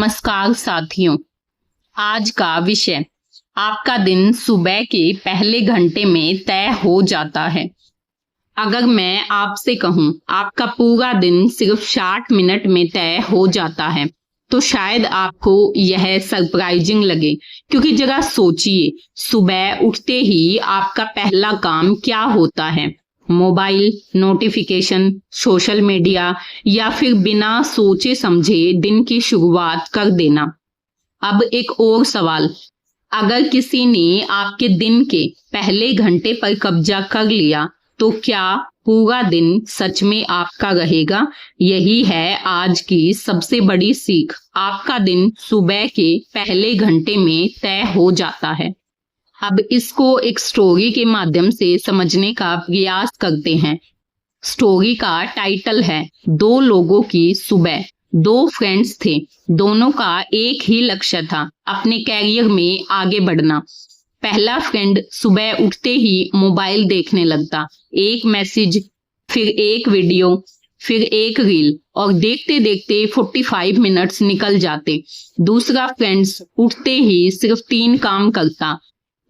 नमस्कार साथियों, आज का विषय आपका दिन सुबह के पहले घंटे में तय हो जाता है। अगर मैं आपसे कहूं आपका पूरा दिन सिर्फ 60 मिनट में तय हो जाता है तो शायद आपको यह सरप्राइजिंग लगे, क्योंकि जरा सोचिए, सुबह उठते ही आपका पहला काम क्या होता है? मोबाइल, नोटिफिकेशन, सोशल मीडिया या फिर बिना सोचे समझे दिन की शुरुआत कर देना। अब एक और सवाल, अगर किसी ने आपके दिन के पहले घंटे पर कब्जा कर लिया तो क्या पूरा दिन सच में आपका रहेगा? यही है आज की सबसे बड़ी सीख। आपका दिन सुबह के पहले घंटे में तय हो जाता है। अब इसको एक स्टोरी के माध्यम से समझने का प्रयास करते हैं। स्टोरी का टाइटल है दो लोगों की सुबह। दो फ्रेंड्स थे, दोनों का एक ही लक्ष्य था, अपने कैरियर में आगे बढ़ना। पहला फ्रेंड सुबह उठते ही मोबाइल देखने लगता, एक मैसेज, फिर एक वीडियो, फिर एक रील, और देखते देखते 45 मिनट्स निकल जाते। दूसरा फ्रेंड्स उठते ही सिर्फ 3 काम करता,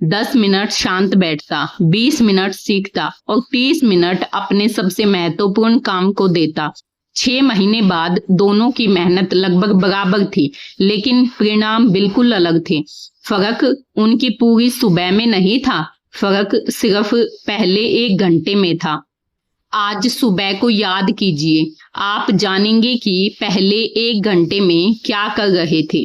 10 मिनट शांत बैठता, 20 मिनट सीखता और 30 मिनट अपने सबसे महत्वपूर्ण काम को देता। 6 महीने बाद दोनों की मेहनत लगभग बराबर थी, लेकिन परिणाम बिल्कुल अलग थे। फर्क उनकी पूरी सुबह में नहीं था, फर्क सिर्फ पहले 1 घंटे में था। आज सुबह को याद कीजिए, आप जानेंगे कि पहले 1 घंटे में क्या कर रहे थे।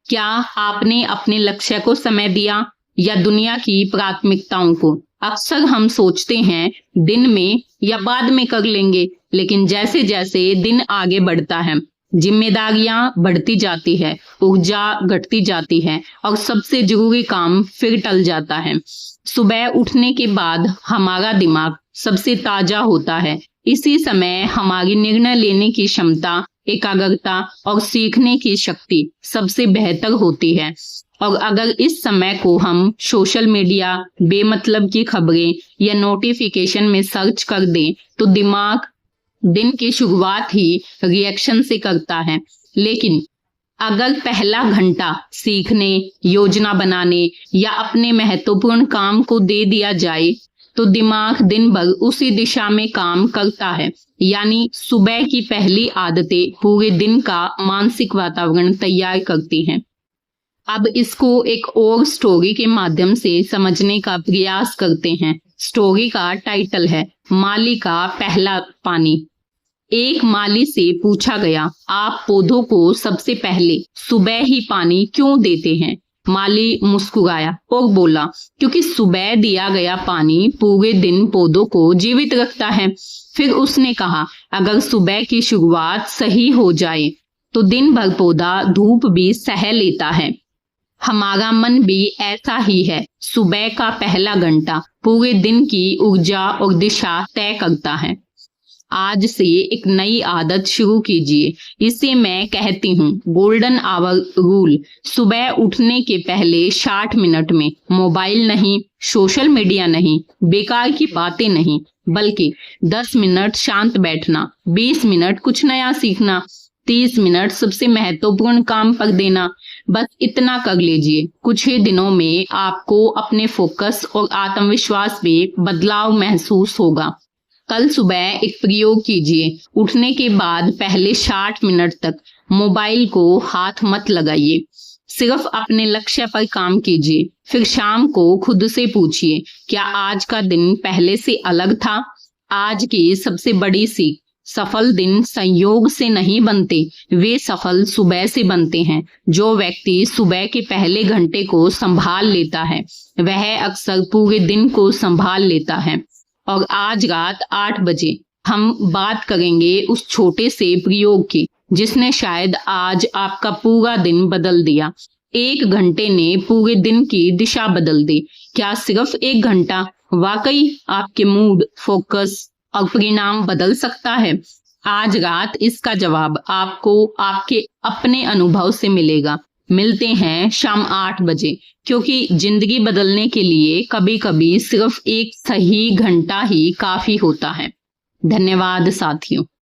क्या आपने अपने लक्ष्य को समय दिया या दुनिया की प्राथमिकताओं को? अक्सर हम सोचते हैं दिन में या बाद में कर लेंगे, लेकिन जैसे जैसे दिन आगे बढ़ता है, जिम्मेदारियां बढ़ती जाती है, ऊर्जा घटती जाती है और सबसे जरूरी काम फिर टल जाता है। सुबह उठने के बाद हमारा दिमाग सबसे ताजा होता है। इसी समय हमारी निर्णय लेने की क्षमता, एकाग्रता और सीखने की शक्ति सबसे बेहतर होती है। और अगर इस समय को हम सोशल मीडिया, बेमतलब की खबरें या नोटिफिकेशन में सर्च कर दें तो दिमाग दिन की शुरुआत ही रिएक्शन से करता है। लेकिन अगर पहला घंटा सीखने, योजना बनाने या अपने महत्वपूर्ण काम को दे दिया जाए तो दिमाग दिन भर उसी दिशा में काम करता है। यानी सुबह की पहली आदतें पूरे दिन का मानसिक वातावरण तैयार करती हैं। अब इसको एक और स्टोरी के माध्यम से समझने का प्रयास करते हैं। स्टोरी का टाइटल है माली का पहला पानी। एक माली से पूछा गया, आप पौधों को सबसे पहले सुबह ही पानी क्यों देते हैं? माली मुस्कुराया और बोला, क्योंकि सुबह दिया गया पानी पूरे दिन पौधों को जीवित रखता है। फिर उसने कहा, अगर सुबह की शुरुआत सही हो जाए तो दिन भर पौधा धूप भी सह लेता है। हमारा मन भी ऐसा ही है। सुबह का पहला घंटा पूरे दिन की ऊर्जा और दिशा तय करता है। आज से एक नई आदत शुरू कीजिए। इसे मैं कहती हूँ गोल्डन आवर रूल। सुबह उठने के पहले 60 मिनट में मोबाइल नहीं, सोशल मीडिया नहीं, बेकार की बातें नहीं, बल्कि 10 मिनट शांत बैठना, 20 मिनट कुछ नया सीखना, 30 मिनट सबसे महत्वपूर्ण काम पर देना। बस इतना कर लीजिए। कुछ ही दिनों में आपको अपने फोकस और आत्मविश्वास में बदलाव महसूस होगा। कल सुबह एक प्रयोग कीजिए। उठने के बाद पहले 60 मिनट तक मोबाइल को हाथ मत लगाइए, सिर्फ अपने लक्ष्य पर काम कीजिए। फिर शाम को खुद से पूछिए, क्या आज का दिन पहले से अलग था? आज की सबसे बड़ी सीख, सफल दिन संयोग से नहीं बनते, वे सफल सुबह से बनते हैं। जो व्यक्ति सुबह के पहले घंटे को संभाल लेता है वह अक्सर पूरे दिन को संभाल लेता है। और आज रात 8 बजे हम बात करेंगे उस छोटे से प्रयोग की जिसने शायद आज आपका पूरा दिन बदल दिया। 1 घंटे ने पूरे दिन की दिशा बदल दी। क्या सिर्फ 1 घंटा वाकई आपके मूड, फोकस और परिणाम बदल सकता है? आज रात इसका जवाब आपको आपके अपने अनुभव से मिलेगा। मिलते हैं शाम 8 बजे, क्योंकि जिंदगी बदलने के लिए कभी कभी सिर्फ एक सही घंटा ही काफी होता है। धन्यवाद साथियों।